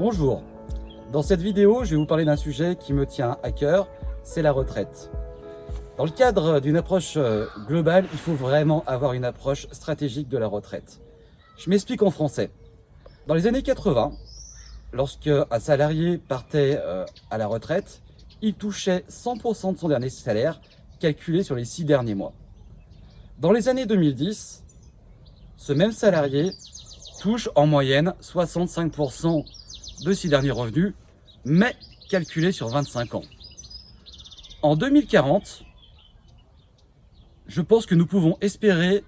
Bonjour, dans cette vidéo, je vais vous parler d'un sujet qui me tient à cœur, c'est la retraite. Dans le cadre d'une approche globale, il faut vraiment avoir une approche stratégique de la retraite. Je m'explique en français. Dans les années 80, lorsque un salarié partait à la retraite, il touchait 100% de son dernier salaire, calculé sur les 6 derniers mois. Dans les années 2010, ce même salarié touche en moyenne 65% de ses derniers revenus, mais calculé sur 25 ans. En 2040, je pense que nous pouvons espérer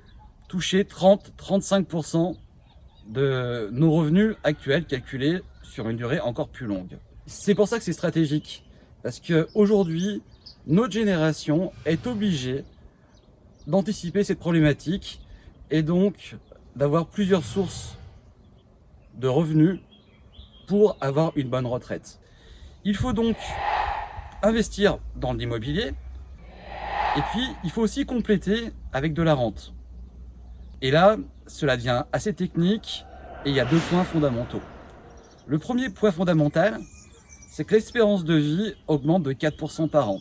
toucher 30-35% de nos revenus actuels calculés sur une durée encore plus longue. C'est pour ça que c'est stratégique, parce qu'aujourd'hui, notre génération est obligée d'anticiper cette problématique et donc d'avoir plusieurs sources de revenus pour avoir une bonne retraite. Il faut donc investir dans l'immobilier et puis il faut aussi compléter avec de la rente. Et là, cela devient assez technique et il y a 2 points fondamentaux. Le premier point fondamental, c'est que l'espérance de vie augmente de 4% par an.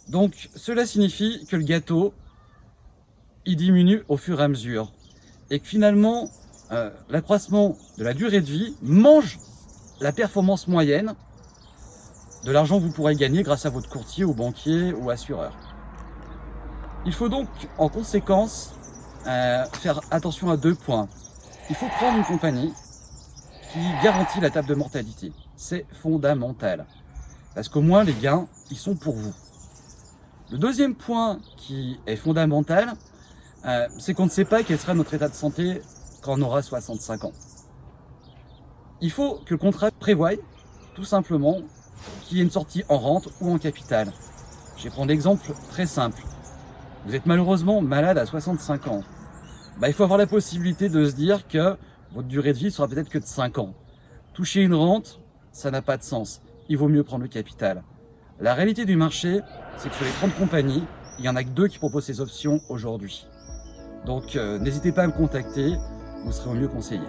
Donc cela signifie que le gâteau, il diminue au fur et à mesure et que finalement, l'accroissement de la durée de vie mange la performance moyenne de l'argent que vous pourrez gagner grâce à votre courtier ou banquier ou assureur. Il faut donc en conséquence faire attention à 2 points. Il faut prendre une compagnie qui garantit la table de mortalité. C'est fondamental. Parce qu'au moins les gains, ils sont pour vous. Le deuxième point qui est fondamental, c'est qu'on ne sait pas quel sera notre état de santé quand on aura 65 ans. Il faut que le contrat prévoie, tout simplement, qu'il y ait une sortie en rente ou en capital. Je vais prendre l'exemple très simple. Vous êtes malheureusement malade à 65 ans. Il faut avoir la possibilité de se dire que votre durée de vie sera peut-être que de 5 ans. Toucher une rente, ça n'a pas de sens. Il vaut mieux prendre le capital. La réalité du marché, c'est que sur les 30 compagnies, il n'y en a que 2 qui proposent ces options aujourd'hui. Donc n'hésitez pas à me contacter, vous serez au mieux conseillé.